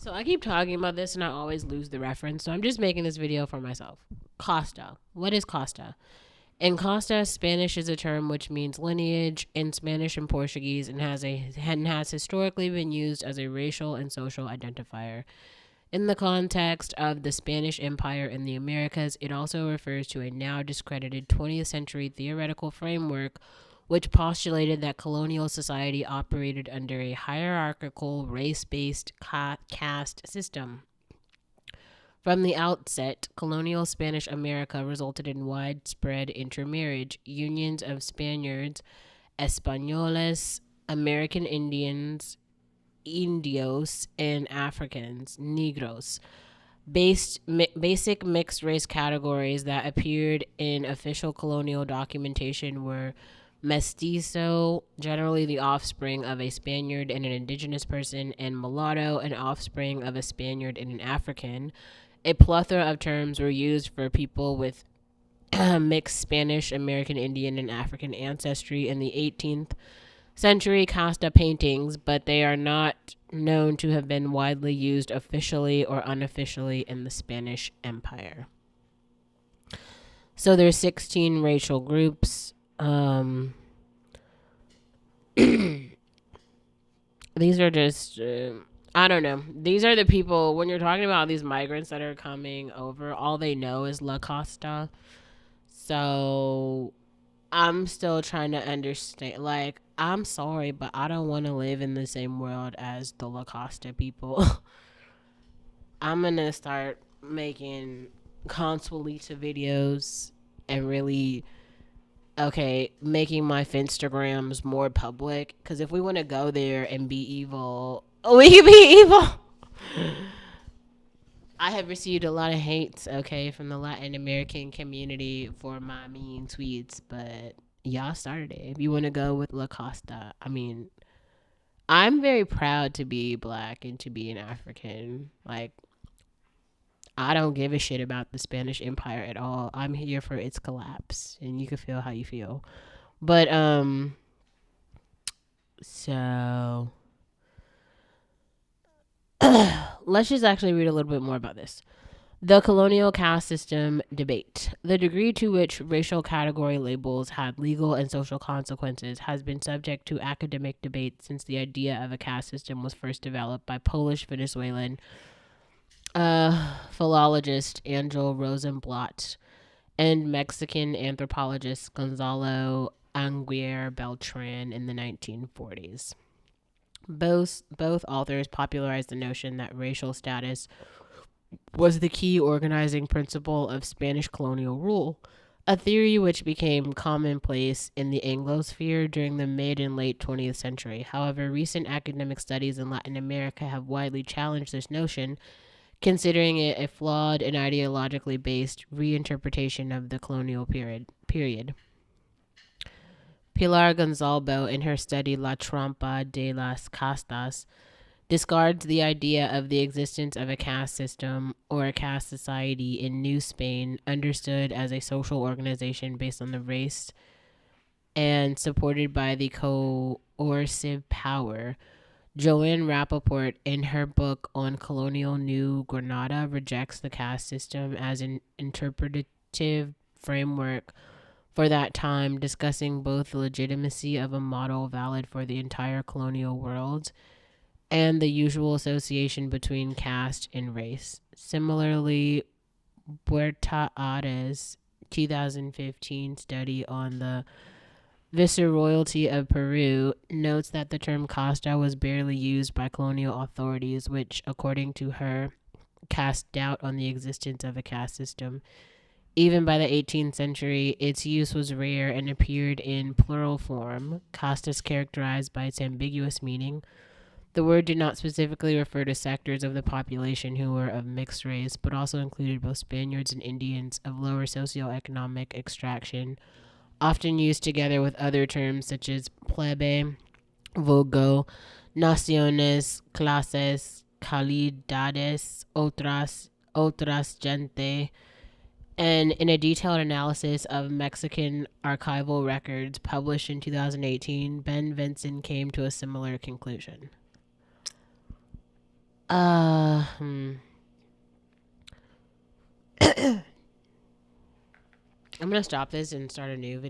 So I keep talking about this and I always lose the reference. So I'm just making this video for myself. Casta. What is Casta? In Casta, Spanish is a term which means lineage in Spanish and Portuguese and has historically been used as a racial and social identifier. In the context of the Spanish Empire in the Americas, it also refers to a now discredited 20th century theoretical framework which postulated that colonial society operated under a hierarchical, race based caste system. From the outset, colonial Spanish America resulted in widespread intermarriage, unions of Spaniards, Españoles, American Indians, Indios, and Africans, Negros. Basic mixed race categories that appeared in official colonial documentation were mestizo, generally the offspring of a Spaniard and an indigenous person, and mulatto, an offspring of a Spaniard and an African. A plethora of terms were used for people with mixed Spanish, American Indian, and African ancestry in the 18th century Casta paintings, but they are not known to have been widely used officially or unofficially in the Spanish Empire. So there's 16 racial groups. These are just I don't know. These are the people when you're talking about these migrants that are coming over. All they know is La Costa. So I'm still trying to understand. Like, I'm sorry, but I don't want to live in the same world as the La Costa people. I'm gonna start making Consuelita videos and really, okay, making my Finstagrams more public. Because if we want to go there and be evil, we can be evil. I have received a lot of hates, okay, from the Latin American community for my mean tweets, but y'all started it. If you want to go with La Costa, I mean, I'm very proud to be black and to be an African. Like, I don't give a shit about the Spanish Empire at all. I'm here for its collapse, and you can feel how you feel. But, so let's just actually read a little bit more about this. The colonial caste system debate. The degree to which racial category labels had legal and social consequences has been subject to academic debate since the idea of a caste system was first developed by Polish Venezuelan philologist Angel Rosenblatt and Mexican anthropologist Gonzalo Anguier Beltran in the 1940s. Both authors popularized the notion that racial status was the key organizing principle of Spanish colonial rule, a theory which became commonplace in the Anglosphere during the mid and late 20th century. However, recent academic studies in Latin America have widely challenged this notion, considering it a flawed and ideologically based reinterpretation of the colonial period. Pilar Gonzalvo, in her study La Trampa de las Castas, discards the idea of the existence of a caste system or a caste society in New Spain, understood as a social organization based on the race and supported by the coercive power. Joanne Rappaport, in her book on colonial New Granada, rejects the caste system as an interpretative framework for that time, discussing both the legitimacy of a model valid for the entire colonial world and the usual association between caste and race. Similarly, Puerta Ares' 2015 study on the viceroyalty of Peru notes that the term casta was barely used by colonial authorities, which, according to her, cast doubt on the existence of a caste system. Even by the 18th century, its use was rare and appeared in plural form. Caste is characterized by its ambiguous meaning. The word did not specifically refer to sectors of the population who were of mixed race, but also included both Spaniards and Indians of lower socioeconomic extraction, often used together with other terms such as plebe, vulgo, naciones, clases, calidades, otras gente. And in a detailed analysis of Mexican archival records published in 2018, Ben Vinson came to a similar conclusion. Uh, hmm. I'm gonna stop this and start a new video.